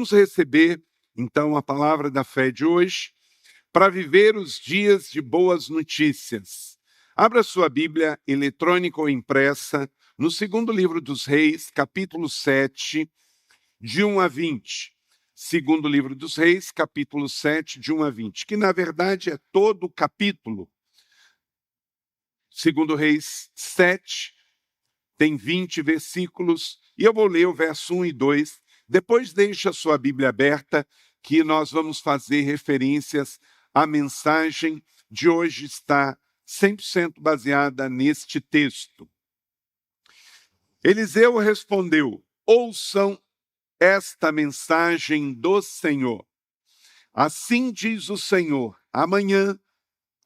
Vamos receber, então, a palavra da fé de hoje para viver os dias de boas notícias. Abra sua Bíblia eletrônica ou impressa no segundo livro dos Reis, capítulo 7, de 1 a 20. Segundo livro dos Reis, capítulo 7, de 1 a 20, que na verdade é todo o capítulo. Segundo Reis 7, tem 20 versículos, e eu vou ler o verso 1 e 2. Depois deixe a sua Bíblia aberta, que nós vamos fazer referências à mensagem de hoje, está 100% baseada neste texto. Eliseu respondeu: ouçam esta mensagem do Senhor. Assim diz o Senhor: amanhã,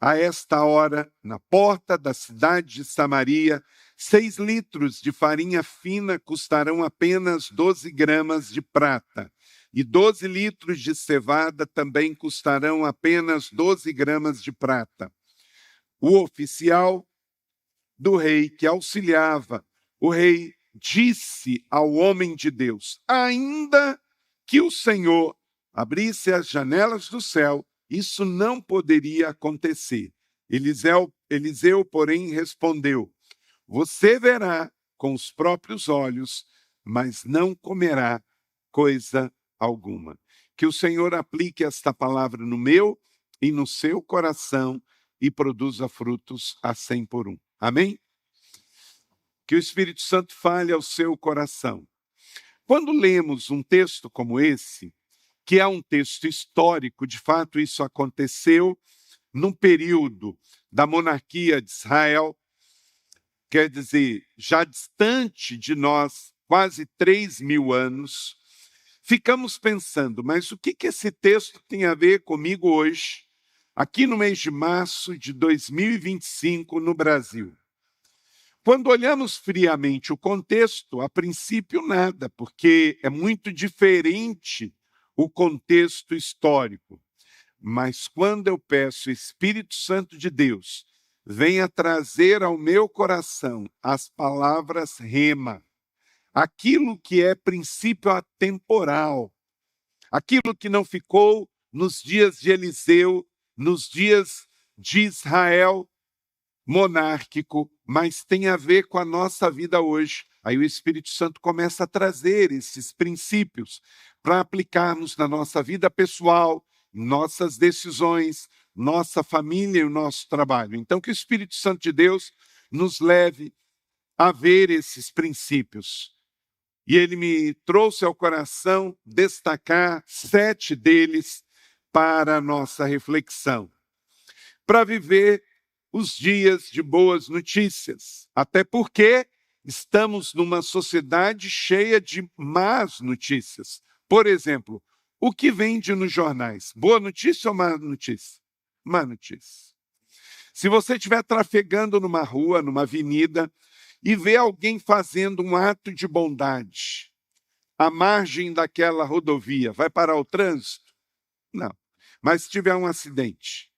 a esta hora, na porta da cidade de Samaria, 6 litros de farinha fina custarão apenas 12 gramas de prata, e 12 litros de cevada também custarão apenas 12 gramas de prata. O oficial do rei que auxiliava o rei disse ao homem de Deus: ainda que o Senhor abrisse as janelas do céu, isso não poderia acontecer. Eliseu, porém, respondeu: você verá com os próprios olhos, mas não comerá coisa alguma. Que o Senhor aplique esta palavra no meu e no seu coração e produza frutos a 100 por 1. Amém? Que o Espírito Santo fale ao seu coração. Quando lemos um texto como esse, que é um texto histórico, de fato isso aconteceu num período da monarquia de Israel, quer dizer, já distante de nós, quase 3.000 anos, ficamos pensando, mas o que esse texto tem a ver comigo hoje, aqui no mês de março de 2025, no Brasil? Quando olhamos friamente o contexto, a princípio nada, porque é muito diferente o contexto histórico. Mas quando eu peço o Espírito Santo de Deus, venha trazer ao meu coração as palavras rema, aquilo que é princípio atemporal, aquilo que não ficou nos dias de Eliseu, nos dias de Israel monárquico, mas tem a ver com a nossa vida hoje. Aí o Espírito Santo começa a trazer esses princípios para aplicarmos na nossa vida pessoal, nossas decisões, nossa família e o nosso trabalho. Então, que o Espírito Santo de Deus nos leve a ver esses princípios. E ele me trouxe ao coração destacar 7 deles para a nossa reflexão. Para viver os dias de boas notícias, até porque estamos numa sociedade cheia de más notícias. Por exemplo, o que vende nos jornais? Boa notícia ou má notícia? Má notícia. Se você estiver trafegando numa rua, numa avenida, e vê alguém fazendo um ato de bondade à margem daquela rodovia, vai parar o trânsito? Não. Mas se tiver um acidente,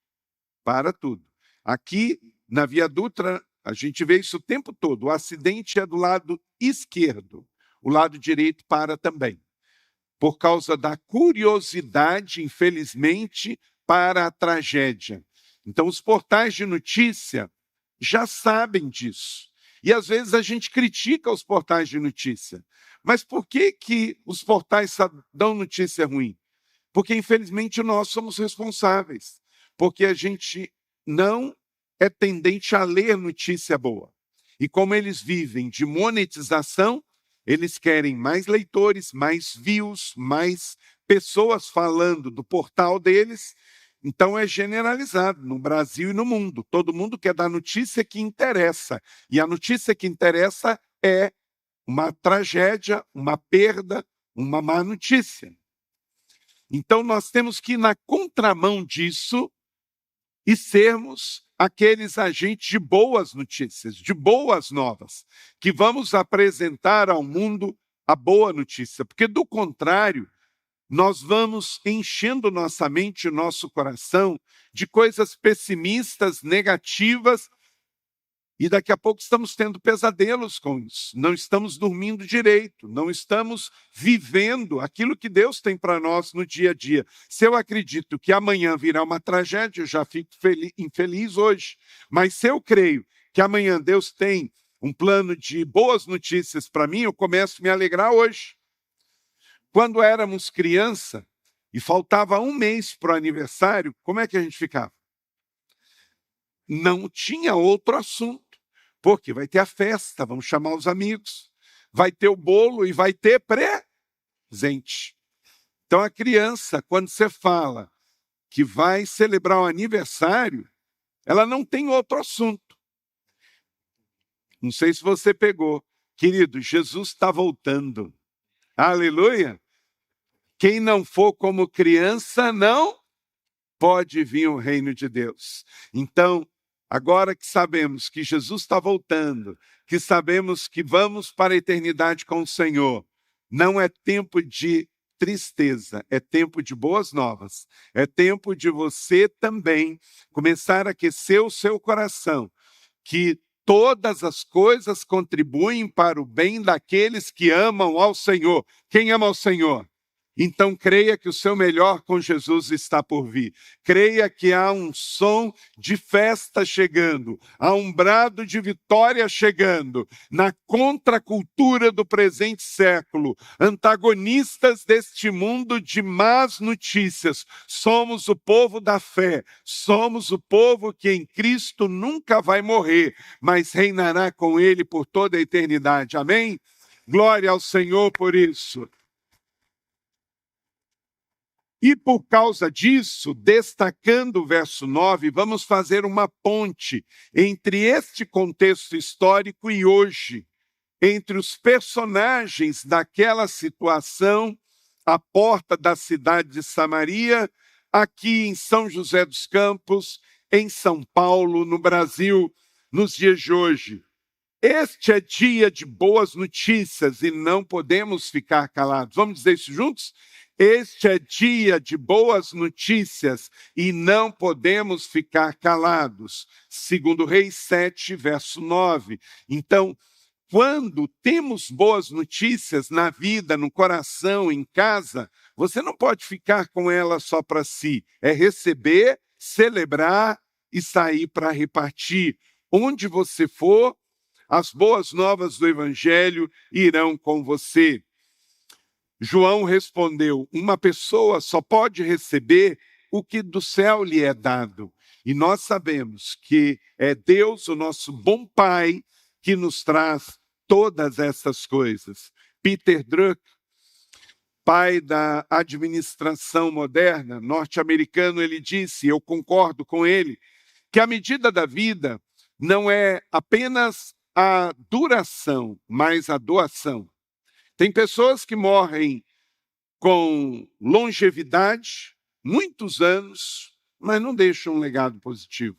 para tudo. Aqui, na Via Dutra, a gente vê isso o tempo todo. O acidente é do lado esquerdo. O lado direito para também. Por causa da curiosidade, infelizmente, para a tragédia. Então, os portais de notícia já sabem disso. E, às vezes, a gente critica os portais de notícia. Mas por que os portais dão notícia ruim? Porque, infelizmente, nós somos responsáveis. Porque a gente não é tendente a ler notícia boa. E como eles vivem de monetização, eles querem mais leitores, mais views, mais pessoas falando do portal deles. Então é generalizado no Brasil e no mundo. Todo mundo quer dar notícia que interessa. E a notícia que interessa é uma tragédia, uma perda, uma má notícia. Então nós temos que ir na contramão disso e sermos aqueles agentes de boas notícias, de boas novas, que vamos apresentar ao mundo a boa notícia, porque do contrário, nós vamos enchendo nossa mente e nosso coração de coisas pessimistas, negativas, E daqui a pouco estamos tendo pesadelos com isso. Não estamos dormindo direito, não estamos vivendo aquilo que Deus tem para nós no dia a dia. Se eu acredito que amanhã virá uma tragédia, eu já fico infeliz hoje. Mas se eu creio que amanhã Deus tem um plano de boas notícias para mim, eu começo a me alegrar hoje. Quando éramos criança e faltava um mês para o aniversário, como é que a gente ficava? Não tinha outro assunto. Porque vai ter a festa, vamos chamar os amigos, vai ter o bolo e vai ter presente. Então a criança, quando você fala que vai celebrar o aniversário, ela não tem outro assunto. Não sei se você pegou. Querido, Jesus está voltando. Aleluia! Quem não for como criança, não pode vir o reino de Deus. Então, agora que sabemos que Jesus está voltando, que sabemos que vamos para a eternidade com o Senhor, não é tempo de tristeza, é tempo de boas novas. É tempo de você também começar a aquecer o seu coração, que todas as coisas contribuem para o bem daqueles que amam ao Senhor. Quem ama ao Senhor? Então creia que o seu melhor com Jesus está por vir. Creia que há um som de festa chegando, há um brado de vitória chegando, na contracultura do presente século, antagonistas deste mundo de más notícias. Somos o povo da fé, somos o povo que em Cristo nunca vai morrer, mas reinará com Ele por toda a eternidade. Amém? Glória ao Senhor por isso. E por causa disso, destacando o verso 9, vamos fazer uma ponte entre este contexto histórico e hoje, entre os personagens daquela situação, à porta da cidade de Samaria, aqui em São José dos Campos, em São Paulo, no Brasil, nos dias de hoje. Este é dia de boas notícias e não podemos ficar calados. Vamos dizer isso juntos? Este é dia de boas notícias e não podemos ficar calados. Segundo Reis 7, verso 9. Então, quando temos boas notícias na vida, no coração, em casa, você não pode ficar com elas só para si. É receber, celebrar e sair para repartir. Onde você for, as boas novas do Evangelho irão com você. João respondeu: uma pessoa só pode receber o que do céu lhe é dado. E nós sabemos que é Deus, o nosso bom Pai, que nos traz todas essas coisas. Peter Drucker, pai da administração moderna norte-americano, ele disse, eu concordo com ele, que a medida da vida não é apenas a duração, mas a doação. Tem pessoas que morrem com longevidade, muitos anos, mas não deixam um legado positivo.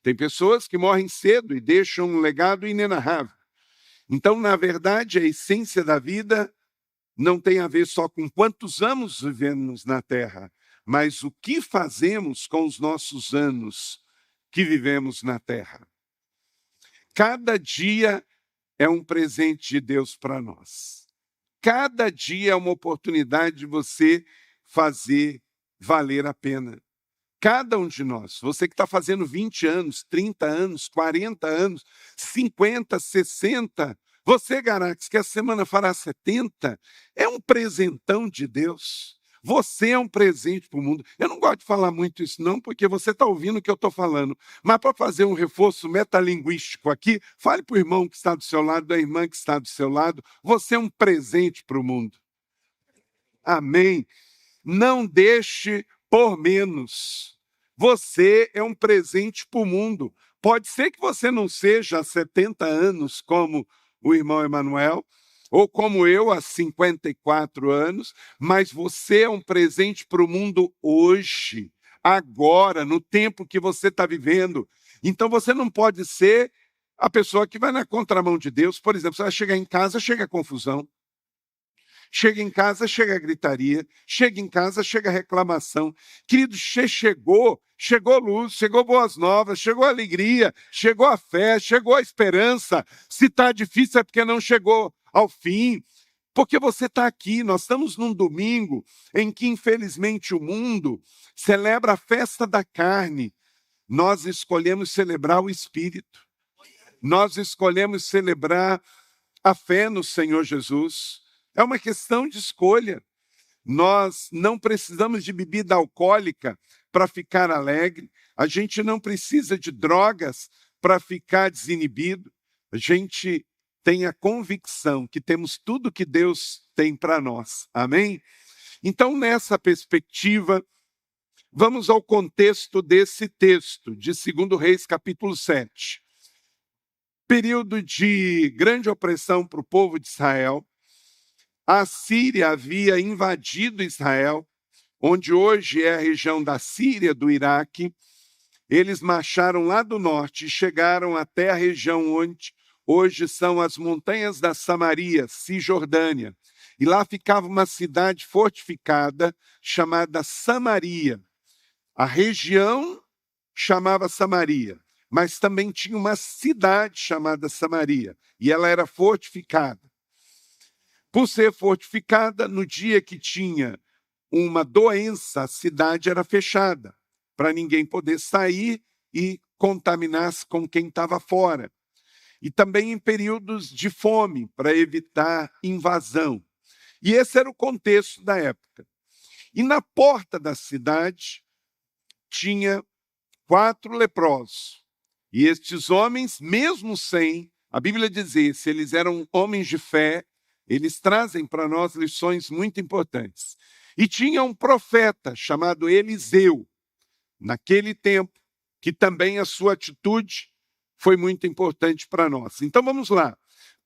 Tem pessoas que morrem cedo e deixam um legado inenarrável. Então, na verdade, a essência da vida não tem a ver só com quantos anos vivemos na Terra, mas o que fazemos com os nossos anos que vivemos na Terra. Cada dia é um presente de Deus para nós. Cada dia é uma oportunidade de você fazer valer a pena. Cada um de nós, você que está fazendo 20 anos, 30 anos, 40 anos, 50, 60, você, Garax, que a semana fará 70, é um presentão de Deus. Você é um presente para o mundo. Eu não gosto de falar muito isso não, porque você está ouvindo o que eu estou falando. Mas para fazer um reforço metalinguístico aqui, fale para o irmão que está do seu lado, da irmã que está do seu lado. Você é um presente para o mundo. Amém. Não deixe por menos. Você é um presente para o mundo. Pode ser que você não seja há 70 anos como o irmão Emanuel, ou como eu, há 54 anos, mas você é um presente para o mundo hoje, agora, no tempo que você está vivendo. Então você não pode ser a pessoa que vai na contramão de Deus. Por exemplo, você vai chegar em casa, chega a confusão. Chega em casa, chega a gritaria. Chega em casa, chega a reclamação. Querido, chegou luz, chegou boas novas, chegou a alegria, chegou a fé, chegou a esperança. Se está difícil é porque não chegou ao fim. Porque você está aqui, nós estamos num domingo em que, infelizmente, o mundo celebra a festa da carne. Nós escolhemos celebrar o Espírito. Nós escolhemos celebrar a fé no Senhor Jesus. É uma questão de escolha. Nós não precisamos de bebida alcoólica para ficar alegre. A gente não precisa de drogas para ficar desinibido. A gente tem a convicção que temos tudo que Deus tem para nós. Amém? Então, nessa perspectiva, vamos ao contexto desse texto, de 2 Reis, capítulo 7. Período de grande opressão para o povo de Israel. A Síria havia invadido Israel, onde hoje é a região da Síria, do Iraque. Eles marcharam lá do norte e chegaram até a região onde hoje são as montanhas da Samaria, Cisjordânia. E lá ficava uma cidade fortificada chamada Samaria. A região chamava Samaria, mas também tinha uma cidade chamada Samaria, e ela era fortificada. Por ser fortificada, no dia que tinha uma doença, a cidade era fechada, para ninguém poder sair e contaminar-se com quem estava fora. E também em períodos de fome, para evitar invasão. E esse era o contexto da época. E na porta da cidade tinha 4 leprosos. E estes homens, mesmo sem, a Bíblia dizia, se eles eram homens de fé, eles trazem para nós lições muito importantes. E tinha um profeta chamado Eliseu, naquele tempo, que também a sua atitude foi muito importante para nós. Então vamos lá.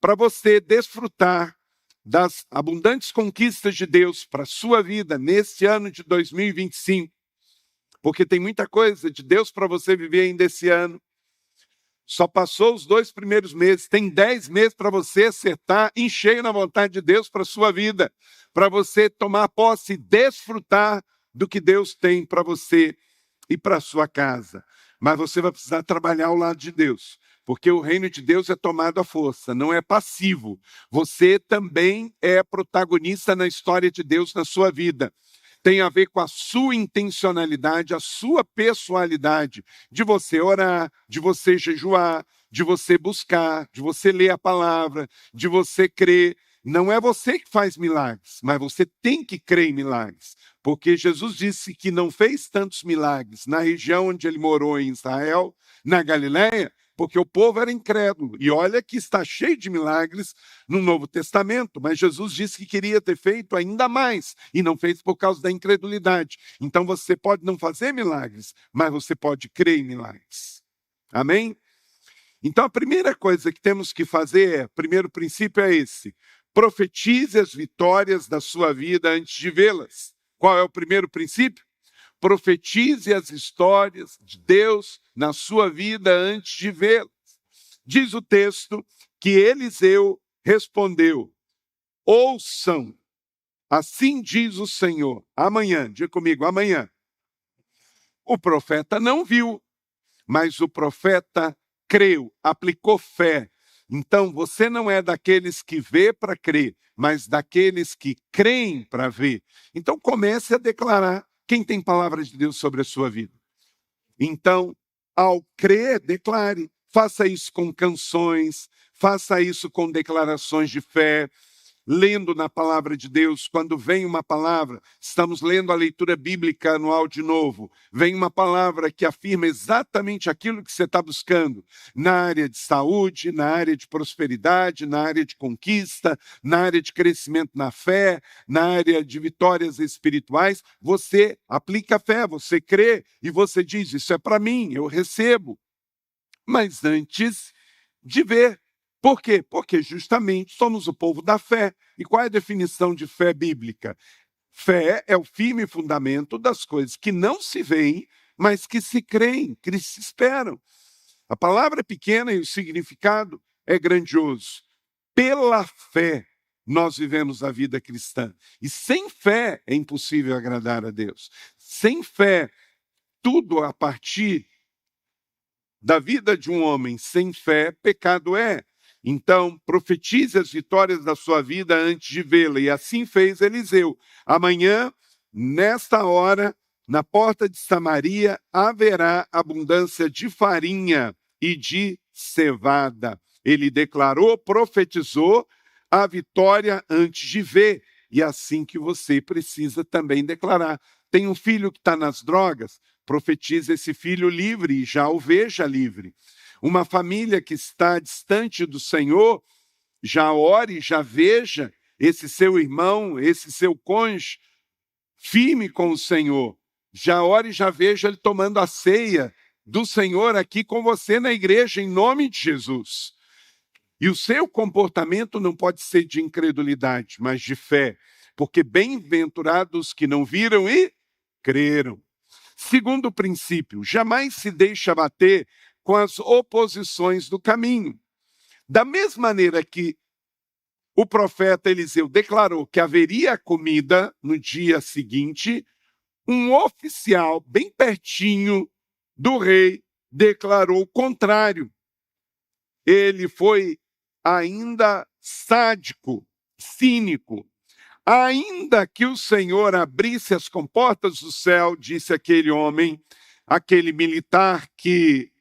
Para você desfrutar das abundantes conquistas de Deus para a sua vida neste ano de 2025, porque tem muita coisa de Deus para você viver ainda esse ano. Só passou os 2 primeiros meses, tem 10 meses para você acertar em cheio na vontade de Deus para a sua vida, para você tomar posse e desfrutar do que Deus tem para você e para a sua casa. Mas você vai precisar trabalhar ao lado de Deus, porque o reino de Deus é tomado à força, não é passivo. Você também é protagonista na história de Deus na sua vida. Tem a ver com a sua intencionalidade, a sua pessoalidade, de você orar, de você jejuar, de você buscar, de você ler a palavra, de você crer. Não é você que faz milagres, mas você tem que crer em milagres. Porque Jesus disse que não fez tantos milagres na região onde ele morou em Israel, na Galileia, porque o povo era incrédulo. E olha que está cheio de milagres no Novo Testamento, mas Jesus disse que queria ter feito ainda mais, e não fez por causa da incredulidade. Então você pode não fazer milagres, mas você pode crer em milagres. Amém? Então a primeira coisa que temos que fazer, primeiro princípio é esse: profetize as vitórias da sua vida antes de vê-las. Qual é o primeiro princípio? Profetize as histórias de Deus na sua vida antes de vê-las. Diz o texto que Eliseu respondeu: ouçam, assim diz o Senhor, amanhã, diga comigo, amanhã. O profeta não viu, mas o profeta creu, aplicou fé. Então, você não é daqueles que vê para crer, mas daqueles que creem para ver. Então, comece a declarar quem tem palavra de Deus sobre a sua vida. Então, ao crer, declare. Faça isso com canções, faça isso com declarações de fé, lendo na palavra de Deus. Quando vem uma palavra, estamos lendo a leitura bíblica anual de novo, vem uma palavra que afirma exatamente aquilo que você está buscando, na área de saúde, na área de prosperidade, na área de conquista, na área de crescimento na fé, na área de vitórias espirituais. Você aplica a fé, você crê e você diz: isso é para mim, eu recebo. Mas antes de ver. Por quê? Porque justamente somos o povo da fé. E qual é a definição de fé bíblica? Fé é o firme fundamento das coisas que não se veem, mas que se creem, que se esperam. A palavra é pequena e o significado é grandioso. Pela fé, nós vivemos a vida cristã. E sem fé é impossível agradar a Deus. Sem fé, tudo a partir da vida de um homem sem fé, pecado é. Então, profetize as vitórias da sua vida antes de vê-la. E assim fez Eliseu. Amanhã, nesta hora, na porta de Samaria, haverá abundância de farinha e de cevada. Ele declarou, profetizou a vitória antes de ver. E é assim que você precisa também declarar. Tem um filho que está nas drogas? Profetiza esse filho livre e já o veja livre. Uma família que está distante do Senhor, já ore, já veja esse seu irmão, esse seu cônjuge firme com o Senhor. Já ore, já veja ele tomando a ceia do Senhor aqui com você na igreja, em nome de Jesus. E o seu comportamento não pode ser de incredulidade, mas de fé, porque bem-aventurados que não viram e creram. Segundo princípio, jamais se deixa abater com as oposições do caminho. Da mesma maneira que o profeta Eliseu declarou que haveria comida no dia seguinte, um oficial bem pertinho do rei declarou o contrário. Ele foi ainda sádico, cínico. Ainda que o Senhor abrisse as comportas do céu, disse aquele homem, aquele militar que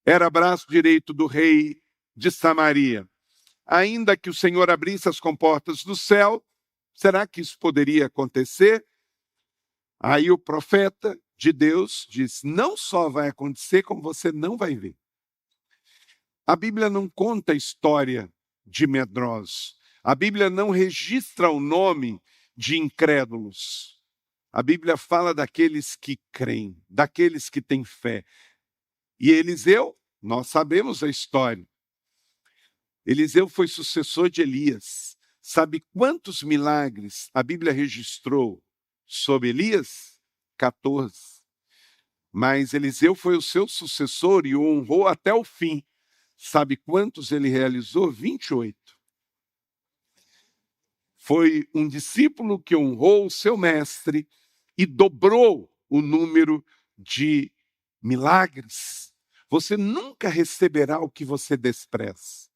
era braço direito do rei de Samaria. Ainda que o Senhor abrisse as comportas do céu, será que isso poderia acontecer? Aí o profeta de Deus diz, não só vai acontecer, como você não vai ver. A Bíblia não conta a história de medrosos. A Bíblia não registra o nome de incrédulos. A Bíblia fala daqueles que creem, daqueles que têm fé. E Eliseu, nós sabemos a história. Eliseu foi sucessor de Elias. Sabe quantos milagres a Bíblia registrou sobre Elias? 14. Mas Eliseu foi o seu sucessor e o honrou até o fim. Sabe quantos ele realizou? 28. Foi um discípulo que honrou o seu mestre e dobrou o número de milagres. Você nunca receberá o que você despreza.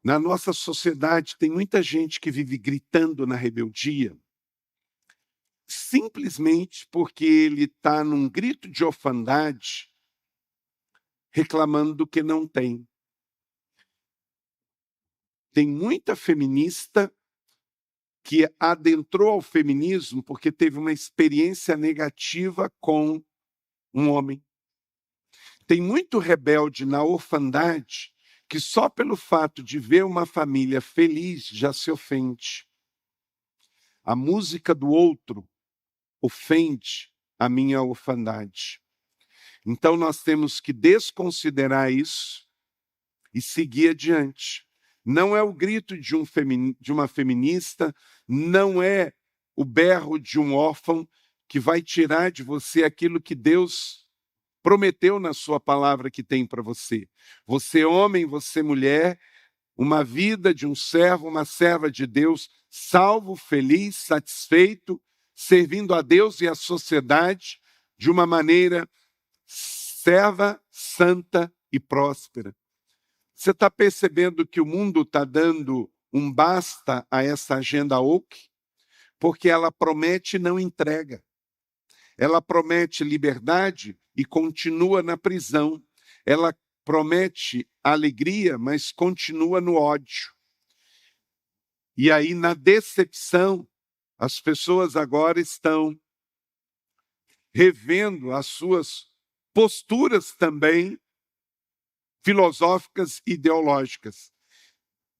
Na nossa sociedade tem muita gente que vive gritando na rebeldia, simplesmente porque ele está num grito de orfandade, reclamando do que não tem. Tem muita feminista que adentrou ao feminismo porque teve uma experiência negativa com um homem. Tem muito rebelde na orfandade que só pelo fato de ver uma família feliz já se ofende. A música do outro ofende a minha orfandade. Então nós temos que desconsiderar isso e seguir adiante. Não é o grito de uma feminista, não é o berro de um órfão que vai tirar de você aquilo que Deus prometeu na sua palavra que tem para você. Você homem, você mulher, uma vida de um servo, uma serva de Deus, salvo, feliz, satisfeito, servindo a Deus e à sociedade de uma maneira serva, santa e próspera. Você está percebendo que o mundo está dando um basta a essa agenda woke? Porque ela promete e não entrega. Ela promete liberdade e continua na prisão. Ela promete alegria, mas continua no ódio. E aí, na decepção, as pessoas agora estão revendo as suas posturas também filosóficas e ideológicas.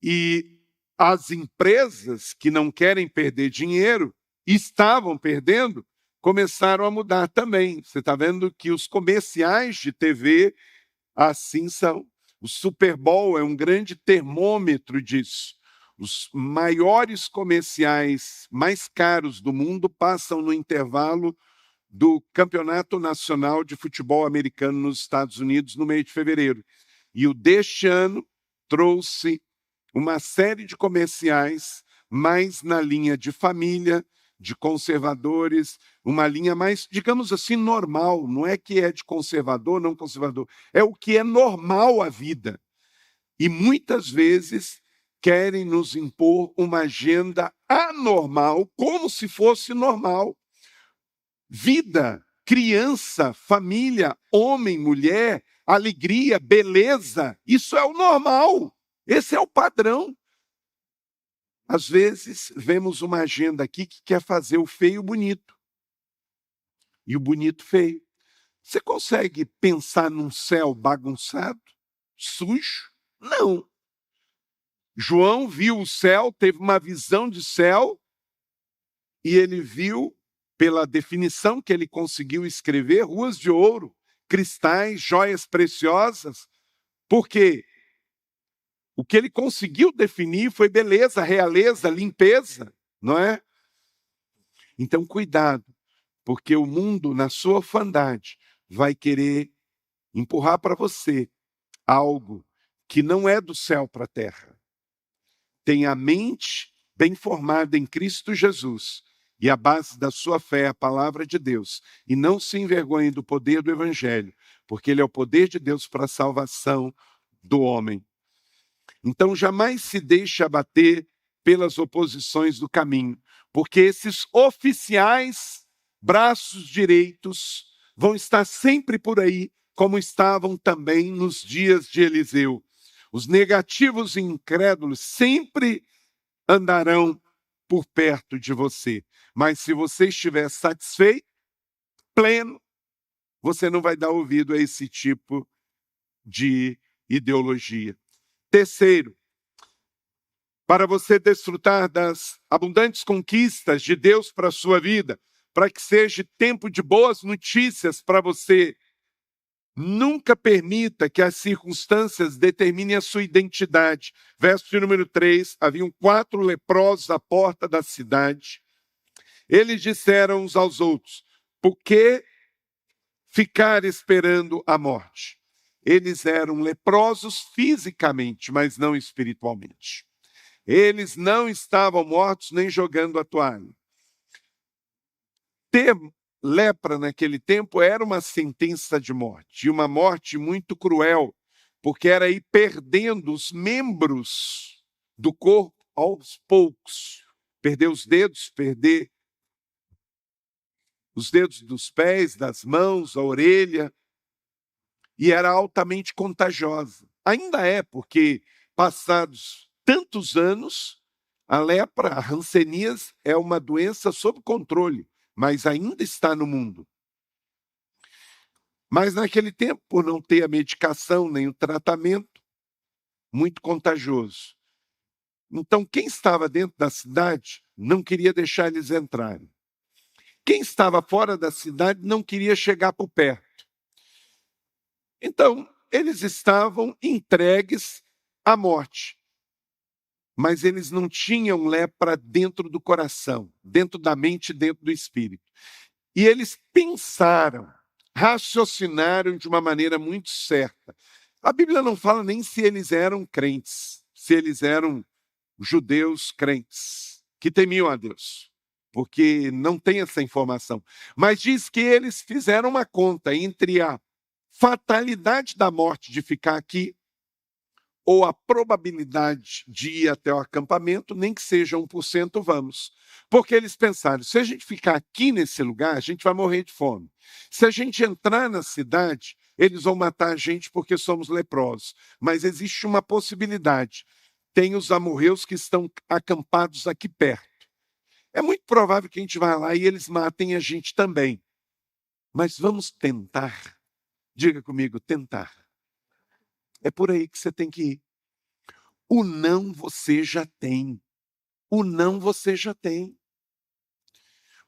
E as empresas que não querem perder dinheiro, estavam perdendo, começaram a mudar também. Você está vendo que os comerciais de TV assim são. O Super Bowl é um grande termômetro disso. Os maiores comerciais mais caros do mundo passam no intervalo do Campeonato Nacional de Futebol Americano nos Estados Unidos, no mês de fevereiro. E o deste ano trouxe uma série de comerciais, mais na linha de família, de conservadores, uma linha mais, digamos assim, normal. Não é que é de conservador, não conservador. É o que é normal à vida. E muitas vezes querem nos impor uma agenda anormal, como se fosse normal. Vida, criança, família, homem, mulher, alegria, beleza, isso é o normal. Esse é o padrão. Às vezes, vemos uma agenda aqui que quer fazer o feio bonito e o bonito feio. Você consegue pensar num céu bagunçado, sujo? Não. João viu o céu, teve uma visão de céu e ele viu, pela definição que ele conseguiu escrever, ruas de ouro, cristais, joias preciosas. Por quê? O que ele conseguiu definir foi beleza, realeza, limpeza, não é? Então, cuidado, porque o mundo, na sua orfandade, vai querer empurrar para você algo que não é do céu para a terra. Tenha a mente bem formada em Cristo Jesus e a base da sua fé é a palavra de Deus. E não se envergonhe do poder do Evangelho, porque ele é o poder de Deus para a salvação do homem. Então, jamais se deixe abater pelas oposições do caminho, porque esses oficiais, braços direitos, vão estar sempre por aí, como estavam também nos dias de Eliseu. Os negativos e incrédulos sempre andarão por perto de você, mas se você estiver satisfeito, pleno, você não vai dar ouvido a esse tipo de ideologia. Terceiro, para você desfrutar das abundantes conquistas de Deus para a sua vida, para que seja tempo de boas notícias para você, nunca permita que as circunstâncias determinem a sua identidade. Verso de número 3, haviam 4 leprosos à porta da cidade. Eles disseram uns aos outros: por que ficar esperando a morte? Eles eram leprosos fisicamente, mas não espiritualmente. Eles não estavam mortos nem jogando a toalha. Ter lepra naquele tempo era uma sentença de morte, e uma morte muito cruel, porque era ir perdendo os membros do corpo aos poucos. Perder os dedos, perder os dedos dos pés, das mãos, a orelha, e era altamente contagiosa. Ainda é, porque passados tantos anos, a lepra, a hanseníase, é uma doença sob controle, mas ainda está no mundo. Mas naquele tempo, por não ter a medicação nem o tratamento, muito contagioso. Então, quem estava dentro da cidade não queria deixar eles entrarem. Quem estava fora da cidade não queria chegar por perto. Então, eles estavam entregues à morte. Mas eles não tinham lepra dentro do coração, dentro da mente, dentro do espírito. E eles pensaram, raciocinaram de uma maneira muito certa. A Bíblia não fala nem se eles eram crentes, se eles eram judeus crentes, que temiam a Deus, porque não tem essa informação. Mas diz que eles fizeram uma conta entre a fatalidade da morte de ficar aqui ou a probabilidade de ir até o acampamento, nem que seja 1%, vamos. Porque eles pensaram, se a gente ficar aqui nesse lugar, a gente vai morrer de fome. Se a gente entrar na cidade, eles vão matar a gente porque somos leprosos. Mas existe uma possibilidade. Tem os amorreus que estão acampados aqui perto. É muito provável que a gente vá lá e eles matem a gente também. Mas vamos tentar. Diga comigo, tentar. É por aí que você tem que ir. O não você já tem. O não você já tem.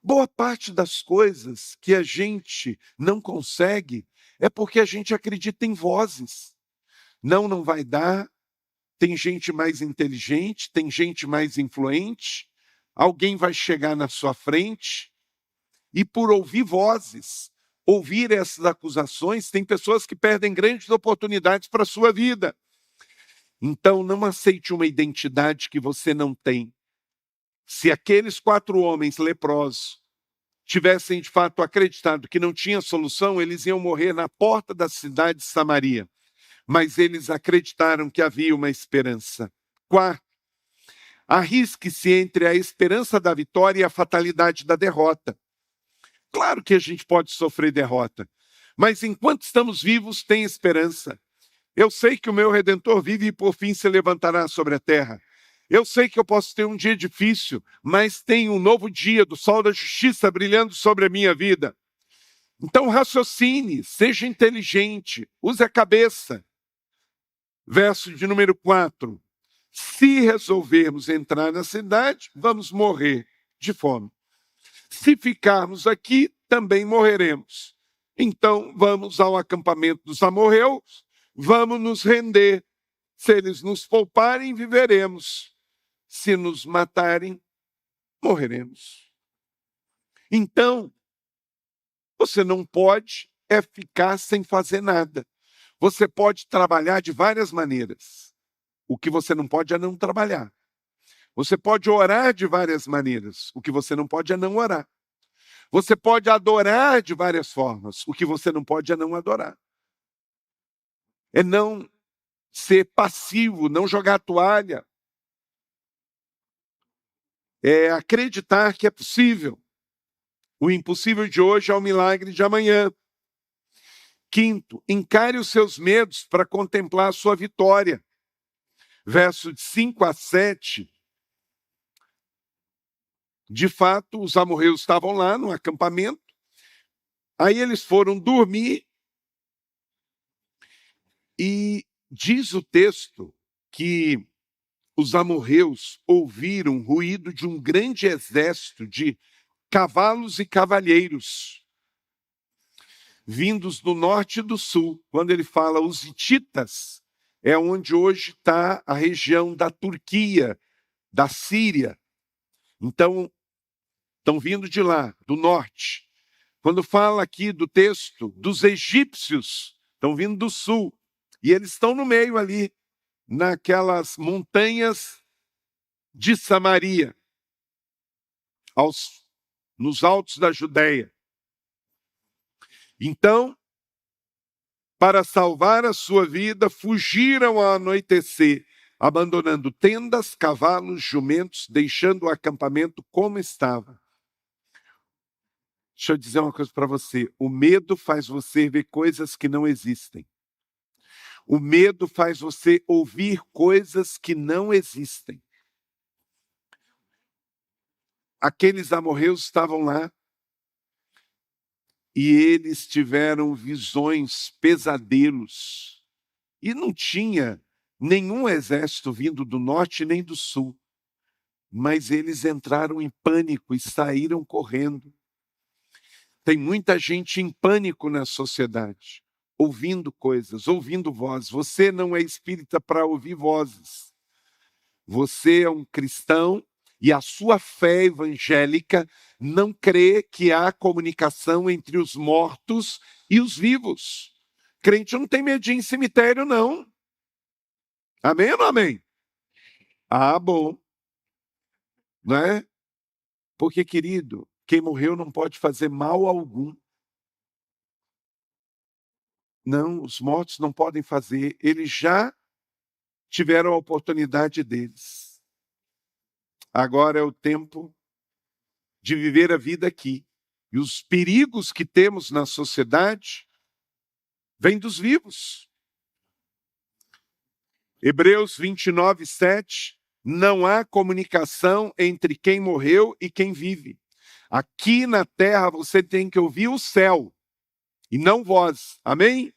Boa parte das coisas que a gente não consegue é porque a gente acredita em vozes. Não, não vai dar. Tem gente mais inteligente, tem gente mais influente. Alguém vai chegar na sua frente. E por ouvir vozes, ouvir essas acusações, tem pessoas que perdem grandes oportunidades para a sua vida. Então, não aceite uma identidade que você não tem. Se aqueles 4 homens leprosos tivessem de fato acreditado que não tinha solução, eles iam morrer na porta da cidade de Samaria. Mas eles acreditaram que havia uma esperança. Quarto, arrisque-se entre a esperança da vitória e a fatalidade da derrota. Claro que a gente pode sofrer derrota, mas enquanto estamos vivos, tem esperança. Eu sei que o meu Redentor vive e por fim se levantará sobre a terra. Eu sei que eu posso ter um dia difícil, mas tem um novo dia do sol da justiça brilhando sobre a minha vida. Então raciocine, seja inteligente, use a cabeça. Verso de número 4. Se resolvermos entrar na cidade, vamos morrer de fome. Se ficarmos aqui, também morreremos. Então vamos ao acampamento dos amorreus, vamos nos render. Se eles nos pouparem, viveremos. Se nos matarem, morreremos. Então, você não pode ficar sem fazer nada. Você pode trabalhar de várias maneiras. O que você não pode é não trabalhar. Você pode orar de várias maneiras. O que você não pode é não orar. Você pode adorar de várias formas. O que você não pode é não adorar. É não ser passivo, não jogar a toalha. É acreditar que é possível. O impossível de hoje é o milagre de amanhã. Quinto, encare os seus medos para contemplar a sua vitória. Verso de 5 a 7. De fato, os amorreus estavam lá no acampamento. Aí eles foram dormir. E diz o texto que os amorreus ouviram o ruído de um grande exército de cavalos e cavalheiros, vindos do norte e do sul. Quando ele fala os hititas, é onde hoje está a região da Turquia, da Síria. Então, estão vindo de lá, do norte. Quando fala aqui do texto dos egípcios, estão vindo do sul. E eles estão no meio ali, naquelas montanhas de Samaria, nos altos da Judéia. Então, para salvar a sua vida, fugiram ao anoitecer, abandonando tendas, cavalos, jumentos, deixando o acampamento como estava. Deixa eu dizer uma coisa para você. O medo faz você ver coisas que não existem. O medo faz você ouvir coisas que não existem. Aqueles amorreus estavam lá e eles tiveram visões, pesadelos. E não tinha nenhum exército vindo do norte nem do sul. Mas eles entraram em pânico e saíram correndo. Tem muita gente em pânico na sociedade, ouvindo coisas, ouvindo vozes. Você não é espírita para ouvir vozes. Você é um cristão e a sua fé evangélica não crê que há comunicação entre os mortos e os vivos. Crente não tem medo de ir em cemitério, não. Amém ou não amém? Ah, bom. Não é? Porque, querido, quem morreu não pode fazer mal algum. Não, os mortos não podem fazer. Eles já tiveram a oportunidade deles. Agora é o tempo de viver a vida aqui. E os perigos que temos na sociedade vêm dos vivos. Hebreus 29, 7. Não há comunicação entre quem morreu e quem vive. Aqui na terra você tem que ouvir o céu e não vós. Amém?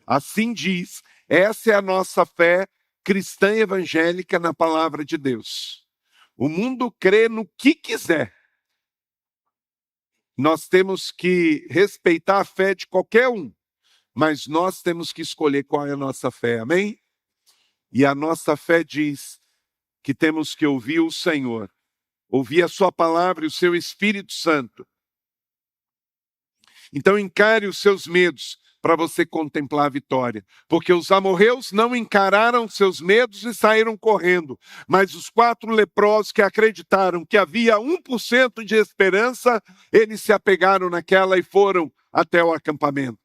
Assim diz. Essa é a nossa fé cristã evangélica na palavra de Deus. O mundo crê no que quiser. Nós temos que respeitar a fé de qualquer um, mas nós temos que escolher qual é a nossa fé. Amém? E a nossa fé diz que temos que ouvir o Senhor, ouvir a sua palavra e o seu Espírito Santo. Então encare os seus medos, para você contemplar a vitória. Porque os amorreus não encararam seus medos e saíram correndo. Mas os 4 leprosos que acreditaram que havia 1% de esperança, eles se apegaram naquela e foram até o acampamento.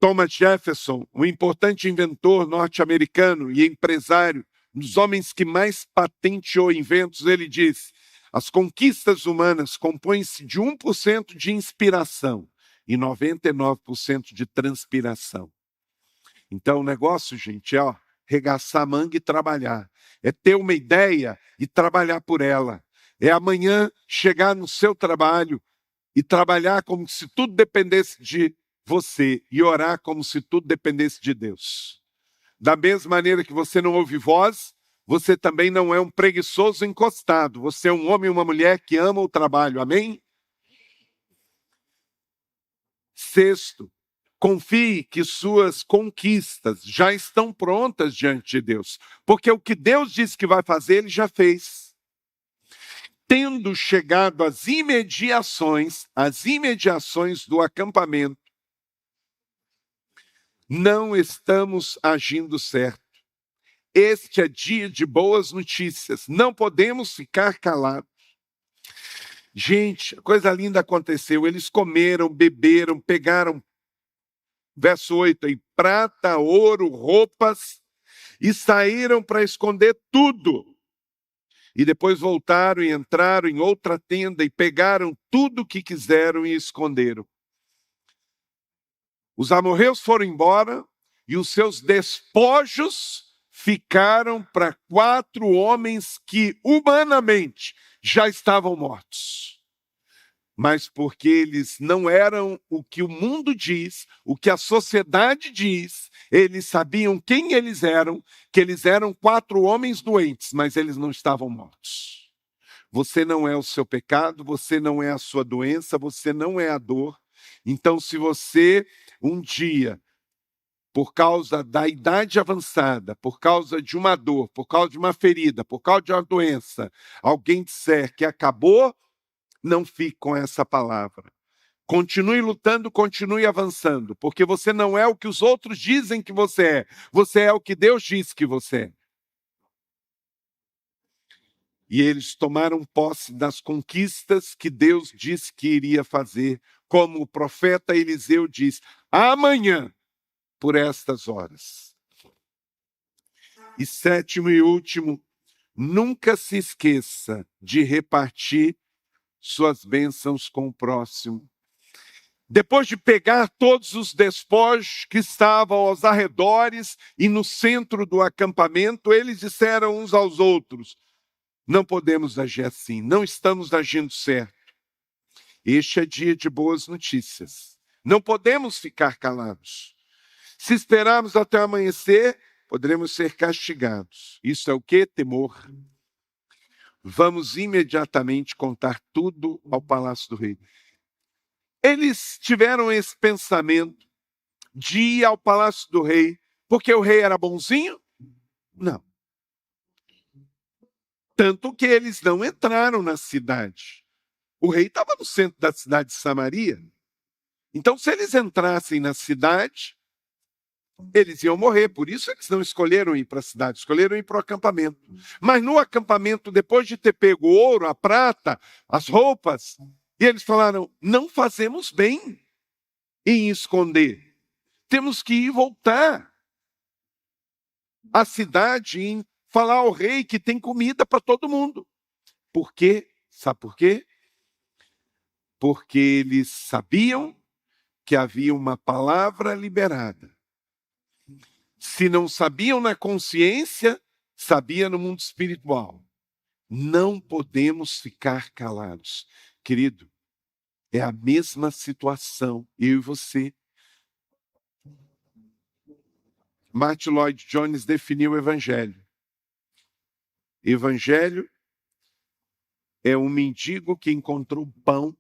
Thomas Jefferson, um importante inventor norte-americano e empresário, um dos homens que mais patenteou inventos, ele diz: as conquistas humanas compõem-se de 1% de inspiração e 99% de transpiração. Então o negócio, gente, é regaçar a manga e trabalhar. É ter uma ideia e trabalhar por ela. É amanhã chegar no seu trabalho e trabalhar como se tudo dependesse de você e orar como se tudo dependesse de Deus. Da mesma maneira que você não ouve voz, você também não é um preguiçoso encostado. Você é um homem e uma mulher que ama o trabalho. Amém? Sexto, confie que suas conquistas já estão prontas diante de Deus. Porque o que Deus disse que vai fazer, Ele já fez. Tendo chegado às imediações do acampamento, não estamos agindo certo. Este é dia de boas notícias. Não podemos ficar calados. Gente, coisa linda aconteceu. Eles comeram, beberam, pegaram, verso 8 aí, prata, ouro, roupas, e saíram para esconder tudo. E depois voltaram e entraram em outra tenda e pegaram tudo o que quiseram e esconderam. Os amorreus foram embora e os seus despojos ficaram para 4 homens que humanamente já estavam mortos. Mas porque eles não eram o que o mundo diz, o que a sociedade diz, eles sabiam quem eles eram, que eles eram 4 homens doentes, mas eles não estavam mortos. Você não é o seu pecado, você não é a sua doença, você não é a dor. Então, se você um dia, por causa da idade avançada, por causa de uma dor, por causa de uma ferida, por causa de uma doença, alguém disser que acabou, não fique com essa palavra. Continue lutando, continue avançando, porque você não é o que os outros dizem que você é o que Deus diz que você é. E eles tomaram posse das conquistas que Deus disse que iria fazer, como o profeta Eliseu diz: amanhã, por estas horas. E sétimo e último, nunca se esqueça de repartir suas bênçãos com o próximo. Depois de pegar todos os despojos que estavam aos arredores e no centro do acampamento, eles disseram uns aos outros: não podemos agir assim, não estamos agindo certo. Este é dia de boas notícias. Não podemos ficar calados. Se esperarmos até o amanhecer, poderemos ser castigados. Isso é o quê? Temor. Vamos imediatamente contar tudo ao palácio do rei. Eles tiveram esse pensamento de ir ao palácio do rei, porque o rei era bonzinho? Não. Tanto que eles não entraram na cidade. O rei estava no centro da cidade de Samaria. Então, se eles entrassem na cidade, eles iam morrer. Por isso eles não escolheram ir para a cidade, escolheram ir para o acampamento. Mas no acampamento, depois de ter pego o ouro, a prata, as roupas, e eles falaram: não fazemos bem em esconder. Temos que ir voltar à cidade e falar ao rei que tem comida para todo mundo. Por quê? Sabe por quê? Porque eles sabiam que havia uma palavra liberada. Se não sabiam na consciência, sabia no mundo espiritual. Não podemos ficar calados. Querido, é a mesma situação, eu e você. Martin Lloyd Jones definiu o evangelho. Evangelho é um mendigo que encontrou pão,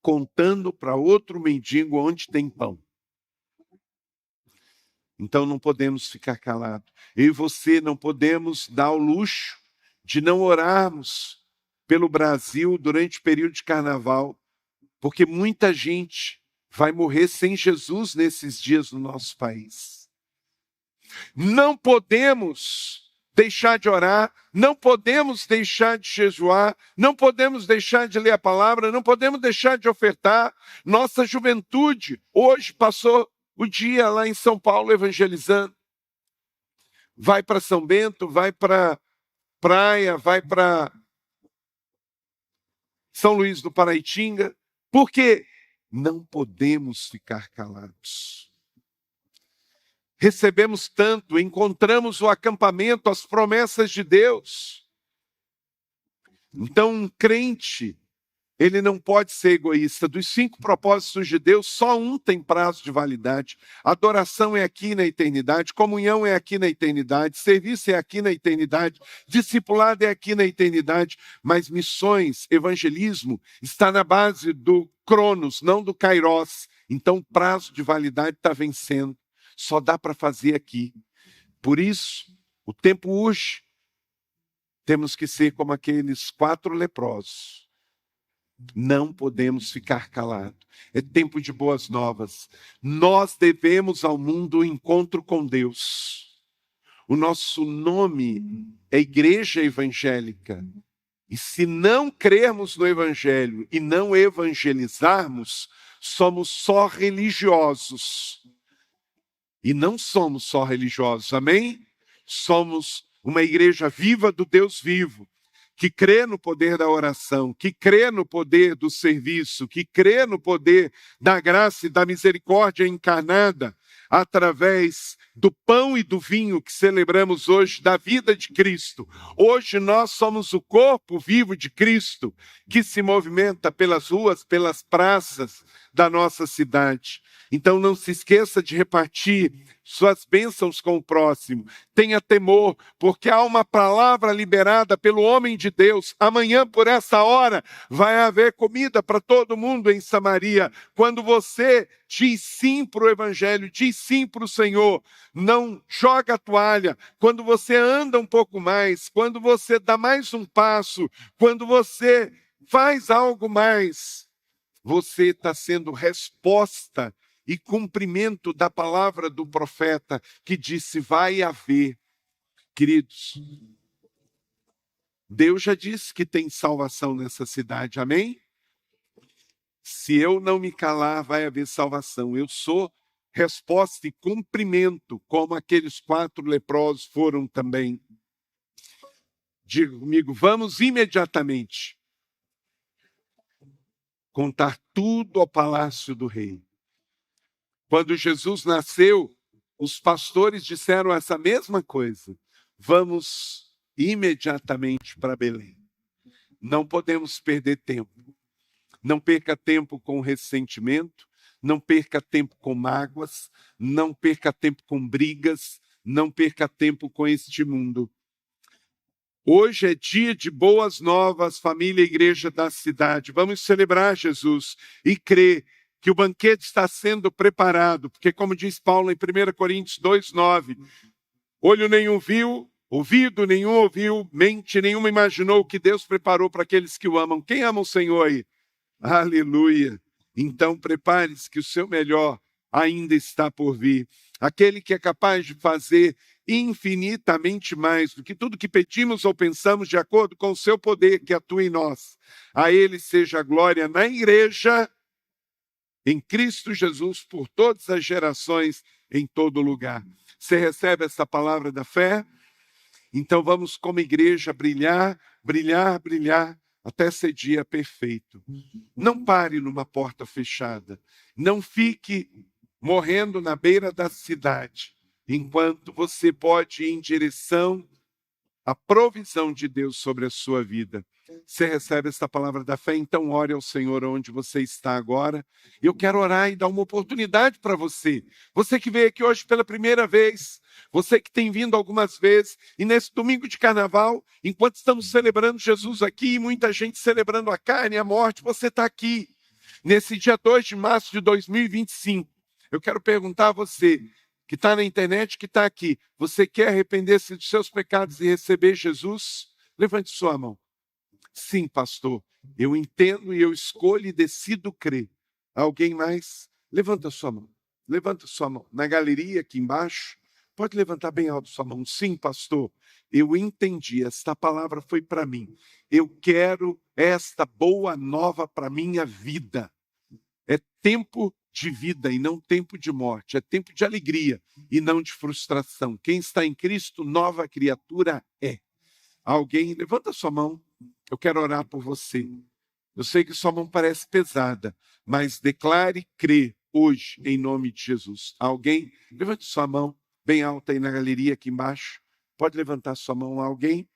contando para outro mendigo onde tem pão. Então não podemos ficar calados. Eu e você não podemos dar o luxo de não orarmos pelo Brasil durante o período de carnaval, porque muita gente vai morrer sem Jesus nesses dias no nosso país. Não podemos deixar de orar, não podemos deixar de jejuar, não podemos deixar de ler a palavra, não podemos deixar de ofertar. Nossa juventude hoje passou o dia lá em São Paulo evangelizando. Vai para São Bento, vai para praia, vai para São Luís do Paraitinga. Por quê? Não podemos ficar calados. Recebemos tanto, encontramos o acampamento, as promessas de Deus. Então, um crente, ele não pode ser egoísta. Dos 5 propósitos de Deus, só um tem prazo de validade. Adoração é aqui na eternidade, comunhão é aqui na eternidade, serviço é aqui na eternidade, discipulado é aqui na eternidade, mas missões, evangelismo, está na base do Cronos, não do Kairos. Então, o prazo de validade está vencendo. Só dá para fazer aqui. Por isso, o tempo urge. Temos que ser como aqueles 4 leprosos. Não podemos ficar calados. É tempo de boas novas. Nós devemos ao mundo o encontro com Deus. O nosso nome é Igreja Evangélica. E se não crermos no Evangelho e não evangelizarmos, somos só religiosos. E não somos só religiosos, amém? Somos uma igreja viva do Deus vivo, que crê no poder da oração, que crê no poder do serviço, que crê no poder da graça e da misericórdia encarnada através do pão e do vinho que celebramos hoje, da vida de Cristo. Hoje nós somos o corpo vivo de Cristo, que se movimenta pelas ruas, pelas praças da nossa cidade. Então não se esqueça de repartir suas bênçãos com o próximo. Tenha temor, porque há uma palavra liberada pelo homem de Deus. Amanhã, por essa hora, vai haver comida para todo mundo em Samaria. Quando você diz sim para o Evangelho, diz sim para o Senhor, não joga a toalha. Quando você anda um pouco mais, quando você dá mais um passo, quando você faz algo mais, você está sendo resposta e cumprimento da palavra do profeta que disse, vai haver. Queridos, Deus já disse que tem salvação nessa cidade, amém? Se eu não me calar, vai haver salvação. Eu sou resposta e cumprimento, como aqueles 4 leprosos foram também. Diga comigo, vamos imediatamente contar tudo ao palácio do rei. Quando Jesus nasceu, os pastores disseram essa mesma coisa. Vamos imediatamente para Belém. Não podemos perder tempo. Não perca tempo com ressentimento, não perca tempo com mágoas, não perca tempo com brigas, não perca tempo com este mundo. Hoje é dia de boas novas, família e igreja da cidade. Vamos celebrar Jesus e crer que o banquete está sendo preparado, porque como diz Paulo em 1 Coríntios 2:9, olho nenhum viu, ouvido nenhum ouviu, mente nenhuma imaginou o que Deus preparou para aqueles que o amam. Quem ama o Senhor aí? Aleluia! Então prepare-se que o seu melhor ainda está por vir. Aquele que é capaz de fazer infinitamente mais do que tudo que pedimos ou pensamos, de acordo com o seu poder que atua em nós. A ele seja a glória na igreja, em Cristo Jesus, por todas as gerações, em todo lugar. Você recebe essa palavra da fé? Então vamos como igreja brilhar, brilhar, brilhar, até ser dia perfeito. Não pare numa porta fechada. Não fique morrendo na beira da cidade, enquanto você pode ir em direção à provisão de Deus sobre a sua vida. Você recebe essa palavra da fé, então ore ao Senhor onde você está agora. Eu quero orar e dar uma oportunidade para você. Você que veio aqui hoje pela primeira vez, você que tem vindo algumas vezes, e nesse domingo de carnaval, enquanto estamos celebrando Jesus aqui, e muita gente celebrando a carne e a morte, você está aqui. Nesse dia 2 de março de 2025, eu quero perguntar a você, que está na internet, que está aqui, você quer arrepender-se dos seus pecados e receber Jesus? Levante sua mão. Sim, pastor, eu entendo e eu escolho e decido crer. Alguém mais? levanta sua mão. Levanta sua mão. Na galeria aqui embaixo, pode levantar bem alto sua mão. Sim, pastor, eu entendi. Esta palavra foi para mim. Eu quero esta boa nova para minha vida. É tempo de vida e não tempo de morte. É tempo de alegria e não de frustração. Quem está em Cristo, nova criatura é. Alguém, levanta sua mão. Eu quero orar por você. Eu sei que sua mão parece pesada, mas declare e crê hoje em nome de Jesus. Alguém, levante sua mão bem alta aí na galeria aqui embaixo. Pode levantar sua mão. Alguém?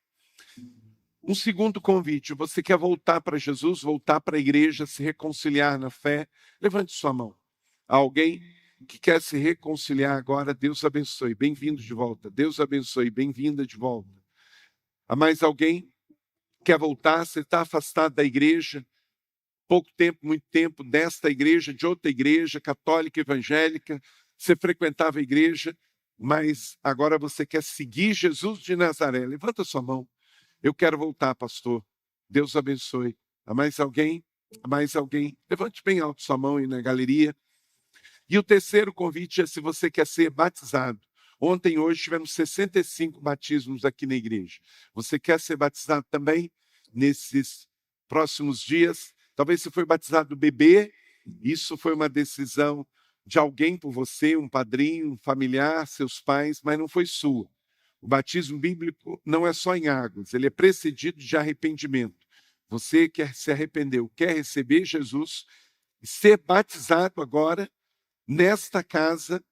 Um segundo convite. Você quer voltar para Jesus, voltar para a igreja, se reconciliar na fé? Levante sua mão. Alguém que quer se reconciliar agora, Deus abençoe. Bem-vindo de volta. Deus abençoe. Bem-vinda de volta. Há mais alguém? Quer voltar? Você está afastado da igreja? Pouco tempo, muito tempo, desta igreja, de outra igreja, católica, evangélica, você frequentava a igreja, mas agora você quer seguir Jesus de Nazaré. Levanta sua mão. Eu quero voltar, pastor. Deus abençoe. Há mais alguém? Há mais alguém? Levante bem alto sua mão aí na galeria. E o terceiro convite é se você quer ser batizado. Ontem e hoje tivemos 65 batismos aqui na igreja. Você quer ser batizado também nesses próximos dias? Talvez você foi batizado bebê, isso foi uma decisão de alguém por você, um padrinho, um familiar, seus pais, mas não foi sua. O batismo bíblico não é só em águas, ele é precedido de arrependimento. Você quer se arrependeu, quer receber Jesus e ser batizado agora nesta casa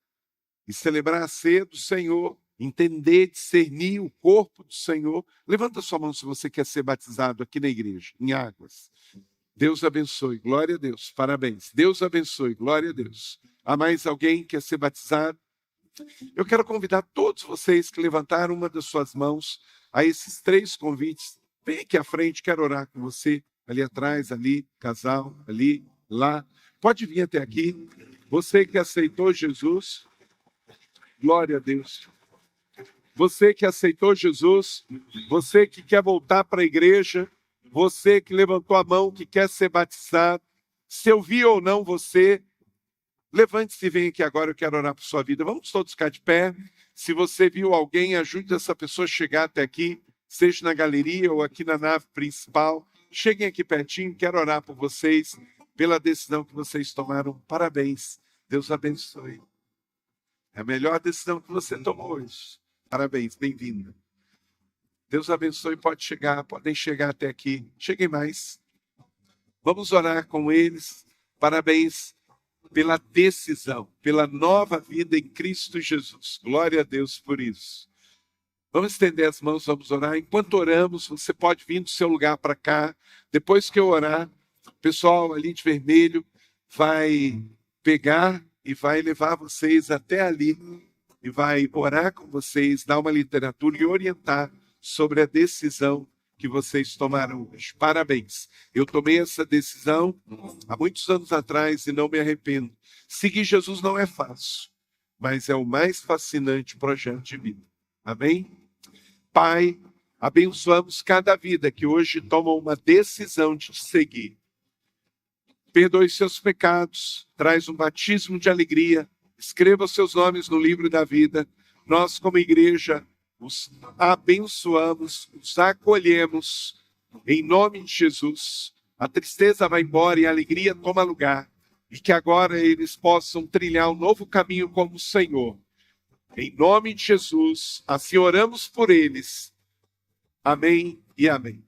e celebrar a ceia do Senhor, entender, discernir o corpo do Senhor. Levanta sua mão se você quer ser batizado aqui na igreja, em águas. Deus abençoe, glória a Deus, parabéns. Deus abençoe, glória a Deus. Há mais alguém que quer ser batizado? Eu quero convidar todos vocês que levantaram uma das suas mãos a esses 3 convites. Vem aqui à frente, quero orar com você. Ali atrás, ali, casal, ali, lá. Pode vir até aqui. Você que aceitou Jesus, glória a Deus. Você que aceitou Jesus, você que quer voltar para a igreja, você que levantou a mão, que quer ser batizado, se eu vi ou não você, levante-se e venha aqui agora, eu quero orar por sua vida. Vamos todos ficar de pé. Se você viu alguém, ajude essa pessoa a chegar até aqui, seja na galeria ou aqui na nave principal. Cheguem aqui pertinho, quero orar por vocês, pela decisão que vocês tomaram. Parabéns, Deus abençoe. É a melhor decisão que você tomou hoje. Parabéns, bem-vinda. Deus abençoe, podem chegar até aqui. Cheguem mais. Vamos orar com eles. Parabéns pela decisão, pela nova vida em Cristo Jesus. Glória a Deus por isso. Vamos estender as mãos, vamos orar. Enquanto oramos, você pode vir do seu lugar para cá. Depois que eu orar, o pessoal ali de vermelho vai pegar e vai levar vocês até ali e vai orar com vocês, dar uma literatura e orientar sobre a decisão que vocês tomaram hoje. Parabéns. Eu tomei essa decisão há muitos anos atrás e não me arrependo. Seguir Jesus não é fácil, mas é o mais fascinante projeto de vida. Amém? Pai, abençoamos cada vida que hoje toma uma decisão de te seguir. Perdoe seus pecados, traz um batismo de alegria, escreva seus nomes no livro da vida. Nós, como igreja, os abençoamos, os acolhemos, em nome de Jesus. A tristeza vai embora e a alegria toma lugar, e que agora eles possam trilhar um novo caminho como o Senhor. Em nome de Jesus, assim oramos por eles. Amém e amém.